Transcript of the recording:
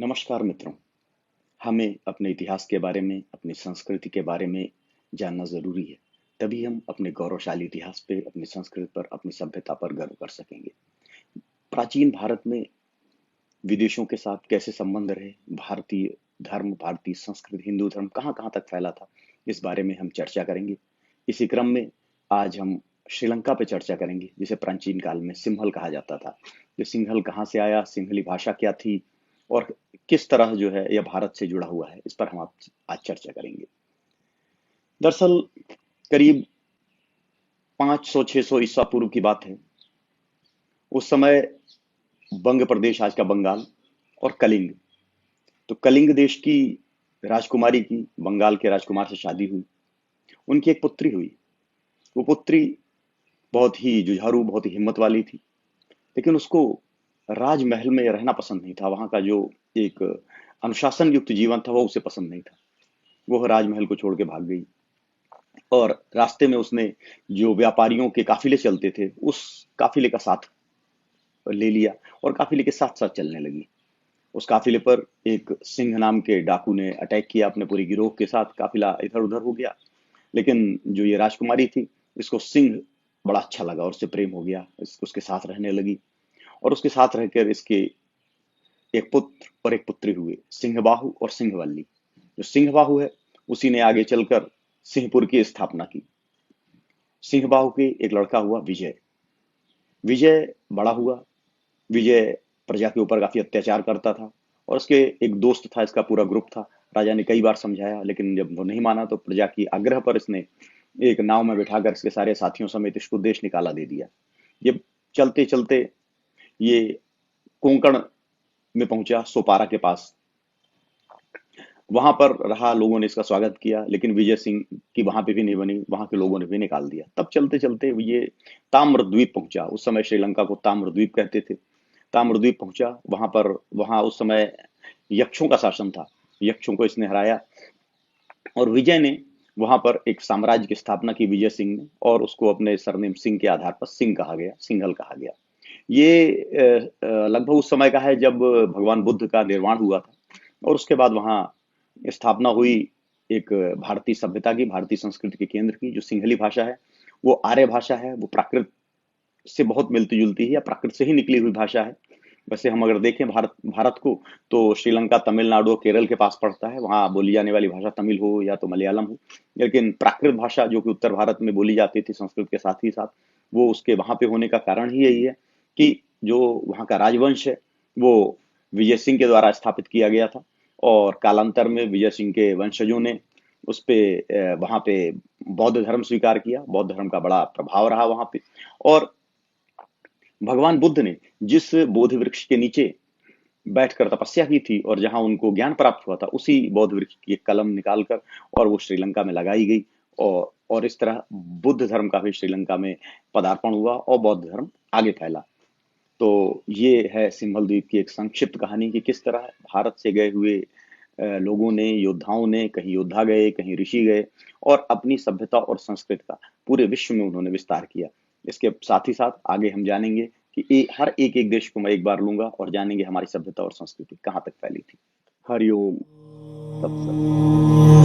नमस्कार मित्रों। हमें अपने इतिहास के बारे में, अपनी संस्कृति के बारे में जानना ज़रूरी है। तभी हम अपने गौरवशाली इतिहास पे, अपनी संस्कृति पर, अपनी सभ्यता पर गर्व कर सकेंगे। प्राचीन भारत में विदेशों के साथ कैसे संबंध रहे, भारतीय धर्म, भारतीय संस्कृति, हिंदू धर्म कहाँ-कहाँ तक फैला था, इस बारे में हम चर्चा करेंगे। इसी क्रम में आज हम श्रीलंका पे चर्चा करेंगे, जिसे प्राचीन काल में सिंहल कहा जाता था। ये सिंहल कहाँ से आया, सिंहली भाषा क्या थी और किस तरह जो है यह भारत से जुड़ा हुआ है, इस पर हम आज चर्चा करेंगे। दरअसल करीब 500-600 ईसा पूर्व की बात है। उस समय बंग प्रदेश, आज का बंगाल, और कलिंग, तो कलिंग देश की राजकुमारी की बंगाल के राजकुमार से शादी हुई। उनकी एक पुत्री हुई। वो पुत्री बहुत ही जुझारू, बहुत ही हिम्मत वाली थी, लेकिन उसको राजमहल में रहना पसंद नहीं था। वहां का जो एक अनुशासन युक्त जीवन था वो उसे पसंद नहीं था। वो राजमहल को छोड़ के भाग गई और रास्ते में उसने जो व्यापारियों के काफिले चलते थे उस काफिले का साथ ले लिया और काफिले के साथ साथ चलने लगी। उस काफिले पर एक सिंह नाम के डाकू ने अटैक किया अपने पूरी गिरोह के साथ। काफिला इधर उधर हो गया, लेकिन जो ये राजकुमारी थी, इसको सिंह बड़ा अच्छा लगा और उससे प्रेम हो गया। उसके साथ रहने लगी और उसके साथ रहकर इसके एक पुत्र और एक पुत्री हुए, सिंहबाहु और सिंहवल्ली। जो सिंहबाहु है उसी ने आगे चलकर सिंहपुर की स्थापना की। सिंहबाहु के एक लड़का हुआ विजय। विजय बड़ा हुआ। विजय प्रजा के ऊपर काफी अत्याचार करता था और उसके एक दोस्त था, इसका पूरा ग्रुप था। राजा ने कई बार समझाया, लेकिन जब वो नहीं माना तो प्रजा की आग्रह पर इसने एक नाव में बिठाकर इसके सारे साथियों समेत इसको देश निकाला दे दिया। ये चलते चलते ये कोंकण में पहुंचा, सोपारा के पास। वहां पर रहा, लोगों ने इसका स्वागत किया, लेकिन विजय सिंह की वहां पे भी नहीं बनी, वहां के लोगों ने भी निकाल दिया। तब चलते चलते ये ताम्रद्वीप पहुंचा। उस समय श्रीलंका को ताम्रद्वीप कहते थे। ताम्रद्वीप पहुंचा, वहां पर उस समय यक्षों का शासन था। यक्षों को इसने हराया और विजय ने वहां पर एक साम्राज्य की स्थापना की, विजय सिंह ने, और उसको अपने सरनेम सिंह के आधार पर सिंह कहा गया, सिंघल कहा गया। ये लगभग उस समय का है जब भगवान बुद्ध का निर्वाण हुआ था और उसके बाद वहां स्थापना हुई एक भारतीय सभ्यता की, भारतीय संस्कृति के केंद्र की। जो सिंहली भाषा है वो आर्य भाषा है, वो प्राकृत से बहुत मिलती जुलती है या प्राकृत से ही निकली हुई भाषा है। वैसे हम अगर देखें भारत भारत को, तो श्रीलंका तमिलनाडु और केरल के पास पड़ता है। वहां बोली जाने वाली भाषा तमिल हो या तो मलयालम हो, लेकिन प्राकृत भाषा जो कि उत्तर भारत में बोली जाती थी संस्कृत के साथ ही साथ, वो उसके वहां पे होने का कारण ही यही है कि जो वहां का राजवंश है वो विजय सिंह के द्वारा स्थापित किया गया था और कालांतर में विजय सिंह के वंशजों ने उस पे वहां पे बौद्ध धर्म स्वीकार किया। बौद्ध धर्म का बड़ा प्रभाव रहा वहां पे। और भगवान बुद्ध ने जिस बोधि वृक्ष के नीचे बैठकर तपस्या की थी और जहां उनको ज्ञान प्राप्त हुआ था, उसी बौद्ध वृक्ष की एक कलम निकालकर और वो श्रीलंका में लगाई गई और इस तरह बुद्ध धर्म का भी श्रीलंका में पदार्पण हुआ और बौद्ध धर्म आगे फैला। तो ये है सिंहल द्वीप की एक संक्षिप्त कहानी कि किस तरह भारत से गए हुए लोगों ने, योद्धाओं ने, कहीं योद्धा गए, कहीं ऋषि गए और अपनी सभ्यता और संस्कृति का पूरे विश्व में उन्होंने विस्तार किया। इसके साथ ही साथ आगे हम जानेंगे कि हर एक एक देश को मैं एक बार लूंगा और जानेंगे हमारी सभ्यता और संस्कृति कहाँ तक फैली थी। हरिओम तत्सत।